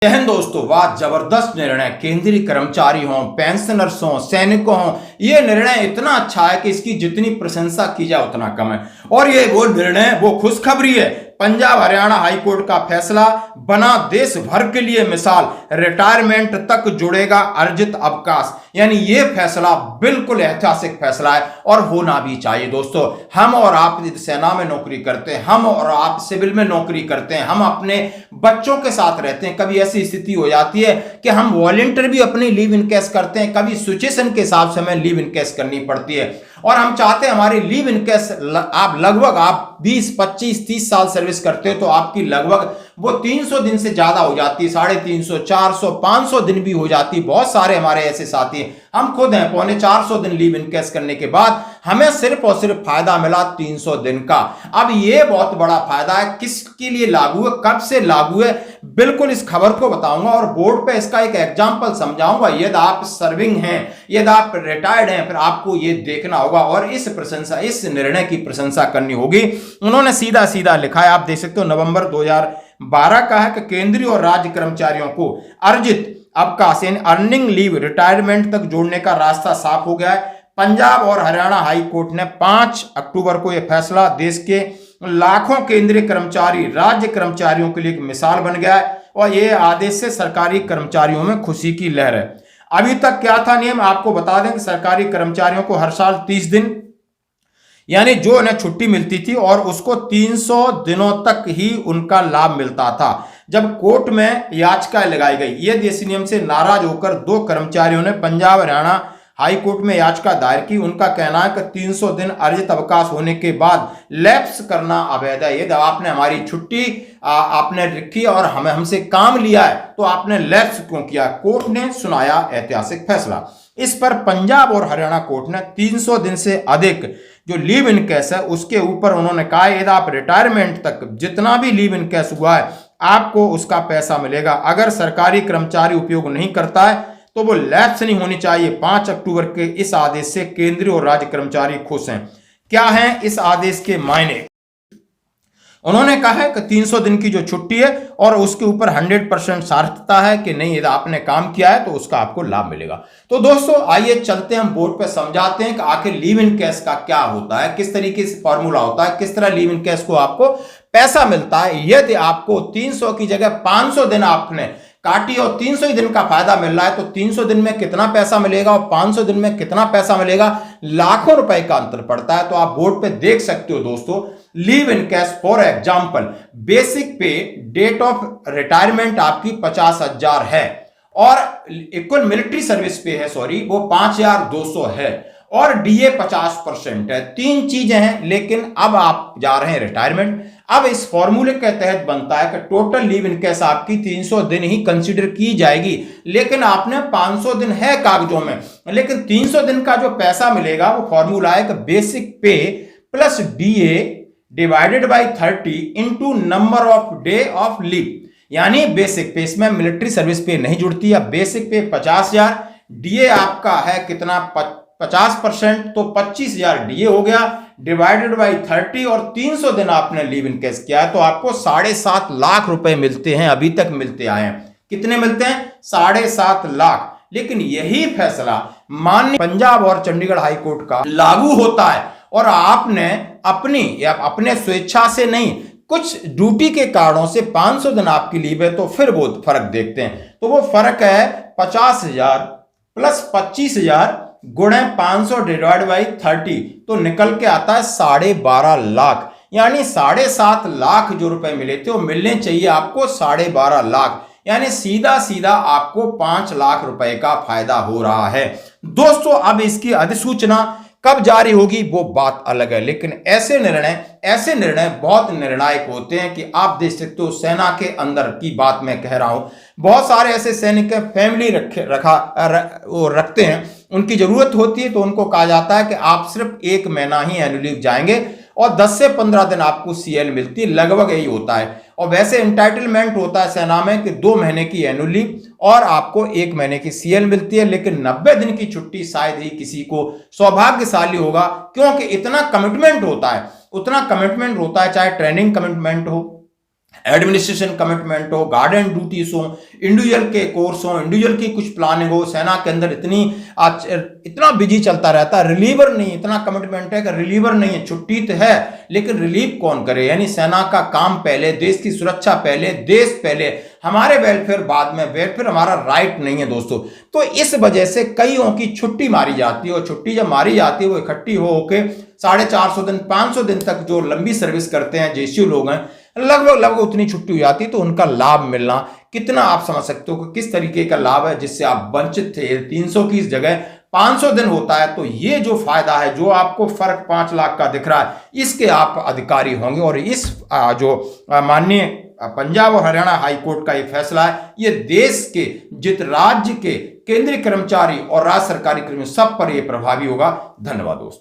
जय हिंद दोस्तों, वाह जबरदस्त निर्णय। केंद्रीय कर्मचारी हों, पेंशनर्स हों, सैनिकों हों, ये निर्णय इतना अच्छा है कि इसकी जितनी प्रशंसा की जाए उतना कम है। और ये वो निर्णय, वो खुशखबरी है। पंजाब हरियाणा हाईकोर्ट का फैसला बना देश भर के लिए मिसाल, रिटायरमेंट तक जुड़ेगा अर्जित अवकाश। यानी ये फैसला बिल्कुल ऐतिहासिक फैसला है और होना भी चाहिए। दोस्तों, हम और आप सेना में नौकरी करते हैं, हम और आप सिविल में नौकरी करते हैं, हम अपने बच्चों के साथ रहते हैं। कभी ऐसी स्थिति हो जाती है कि हम वॉलंटियर भी अपनी लीव इनकेस करते हैं, कभी सिचुएशन के हिसाब से हमें लीव इनकेस करनी पड़ती है और हम चाहते हैं हमारी लीव इनकेस आप लगभग 20, 25, 30 साल सर्विस करते हो तो आपकी लगभग वो 300 दिन से ज्यादा हो जाती है, 350, 400, 500 दिन भी हो जाती है। बहुत सारे हमारे ऐसे साथी हैं, हम खुद हैं, 450 दिन लीव इनकेस करने के बाद हमें सिर्फ और सिर्फ फायदा मिला 300 दिन का। अब ये बहुत बड़ा फायदा है। किसके लिए लागू है, कब से लागू है, बिल्कुल इस खबर को बताऊंगा और बोर्ड पे इसका एक एग्जांपल समझाऊंगा। यदि आप सर्विंग हैं, यदि आप रिटायर्ड हैं, फिर आपको ये देखना होगा और इस निर्णय की प्रशंसा करनी होगी। उन्होंने सीधा सीधा लिखा है, आप देख सकते हो, नवंबर 2012 का है कि केंद्रीय और राज्य कर्मचारियों को अर्जित अवकाश यानी अर्निंग लीव रिटायरमेंट तक जोड़ने का रास्ता साफ हो गया है। पंजाब और हरियाणा हाई कोर्ट ने 5 अक्टूबर को यह फैसला देश के लाखों केंद्रीय कर्मचारी, राज्य कर्मचारियों के लिए एक मिसाल बन गया है और यह आदेश से सरकारी कर्मचारियों में खुशी की लहर है। अभी तक क्या था नियम, आपको बता दें कि सरकारी कर्मचारियों को हर साल 30 दिन यानी जो उन्हें छुट्टी मिलती थी और उसको 300 दिनों तक ही उनका लाभ मिलता था। जब कोर्ट में याचिका लगाई गई, यदि इस नियम से नाराज होकर 2 कर्मचारियों ने पंजाब हरियाणा हाई कोर्ट में याचिका दायर की। उनका कहना है कि 300 दिन अर्जित अवकाश होने के बाद लैप्स करना अवैध है। यदि आपने हमारी छुट्टी आपने रखी और हमसे काम लिया है तो आपने लैप्स क्यों किया। कोर्ट ने सुनाया ऐतिहासिक फैसला। इस पर पंजाब और हरियाणा कोर्ट ने 300 दिन से अधिक जो लीव इनकेस है उसके ऊपर उन्होंने कहा यदि आप रिटायरमेंट तक जितना भी लीव इनकेस हुआ है आपको उसका पैसा मिलेगा। अगर सरकारी कर्मचारी उपयोग नहीं करता है तो वो लैप्स नहीं होनी चाहिए। 5 अक्टूबर के इस आदेश से केंद्रीय और राज्य कर्मचारी खुश हैं। क्या है इस आदेश के मायने? उन्होंने कहा है कि 300 दिन की जो छुट्टी है और उसके ऊपर 100% सार्थकता है कि नहीं, यदि आपने काम किया है तो उसका आपको लाभ मिलेगा। तो दोस्तों आइए चलते हम बोर्ड पे समझाते हैं कि आखिर लीव इन कैश का क्या होता है, किस तरीके से फॉर्मूला होता है, किस तरह लीव इन कैश को आपको पैसा मिलता है। यदि आपको 300 की जगह 500 दिन आपने काटी और 300 ही दिन का फायदा मिल रहा है तो 300 दिन में कितना पैसा मिलेगा और 500 दिन में कितना पैसा मिलेगा, लाखों रुपए का अंतर पड़ता है। तो आप बोर्ड पे देख सकते हो दोस्तों, leave in cash for example basic पे डेट ऑफ रिटायरमेंट आपकी 50,000 है और इक्वल मिलिट्री सर्विस पे है, सॉरी, वो 5,200 है और डीए 50% है। 3 चीजें हैं, लेकिन अब आप जा रहे हैं रिटायरमेंट। अब इस फॉर्मूले के तहत बनता है कि टोटल लीव इनकेस आपकी 300 दिन ही कंसीडर की जाएगी, लेकिन आपने 500 दिन है कागजों में, लेकिन 300 दिन का जो पैसा मिलेगा वो फॉर्मूला है कि बेसिक पे plus DA divided by 30 into number of day of leave. यानी बेसिक पे, इसमें मिलिट्री सर्विस पे नहीं जुड़ती है। बेसिक पे 50,000, डीए आपका है कितना 50%, तो 25,000 डीए हो गया, डिवाइडेड बाई 30 और 300 दिन आपने लीव इनकेस किया है तो आपको 7.5 लाख रुपए मिलते हैं। अभी तक मिलते आए हैं। कितने मिलते हैं? 7.5 लाख। लेकिन यही फैसला माननीय पंजाब और चंडीगढ़ हाई कोर्ट का लागू होता है और आपने अपनी या अपने स्वेच्छा से नहीं, कुछ ड्यूटी के कारणों से 500 दिन आपकी लीव है तो फिर वो फर्क देखते हैं। तो वो फर्क है 50,000 प्लस 25,000 गुणे 500 डिवाइड बाई 30, तो निकल के आता है 12.5 लाख। यानी 7.5 लाख जो रुपए मिले थे वो मिलने चाहिए आपको 12.5 लाख। यानी सीधा सीधा आपको 5 लाख रुपए का फायदा हो रहा है। दोस्तों अब इसकी अधिसूचना कब जारी होगी वो बात अलग है, लेकिन ऐसे निर्णय बहुत निर्णायक होते हैं कि आप देख सकते हो सेना के अंदर की बात मैं कह रहा हूं। बहुत सारे ऐसे सैनिक फैमिली रखते हैं, उनकी जरूरत होती है तो उनको कहा जाता है कि आप सिर्फ 1 महीना ही एनुअल लीव जाएंगे और 10 से 15 दिन आपको सीएल मिलती है, लगभग यही होता है। और वैसे एंटाइटलमेंट होता है सेना में कि 2 महीने की एनुअल लीव और आपको 1 महीने की सीएल मिलती है, लेकिन 90 दिन की छुट्टी शायद ही किसी को सौभाग्यशाली होगा, क्योंकि इतना कमिटमेंट होता है, चाहे ट्रेनिंग कमिटमेंट हो, एडमिनिस्ट्रेशन कमिटमेंट हो, गार्ड एंड ड्यूटीज हो, इंडिविजुअल के कोर्स हो, इंडिविजुअल की कुछ प्लानिंग हो, सेना के अंदर इतना बिजी चलता रहता है, रिलीवर नहीं, इतना कमिटमेंट है कि रिलीवर नहीं है, छुट्टी तो है लेकिन रिलीव कौन करे, यानी सेना का काम पहले, देश की सुरक्षा पहले, देश पहले, हमारे वेलफेयर बाद में, वेलफेयर हमारा राइट नहीं है दोस्तों। तो इस वजह से कईयों की छुट्टी मारी जाती है, और छुट्टी जब मारी जाती है वो इकट्ठी होके 450 दिन 500 दिन तक जो लंबी सर्विस करते हैं जेसीयू लोग हैं, लगभग उतनी छुट्टी हो जाती है। तो उनका लाभ मिलना कितना आप समझ सकते हो कि किस तरीके का लाभ है जिससे आप वंचित थे। 300 की जगह 500 दिन होता है, तो ये जो फायदा है, जो आपको फर्क 5 लाख का दिख रहा है, इसके आप अधिकारी होंगे। और इस जो माननीय पंजाब और हरियाणा हाईकोर्ट का ये फैसला है, ये देश के जित राज्य के केंद्रीय कर्मचारी और राज्य सरकारी कर्मचारी सब पर ये प्रभावी होगा। धन्यवाद दोस्तों।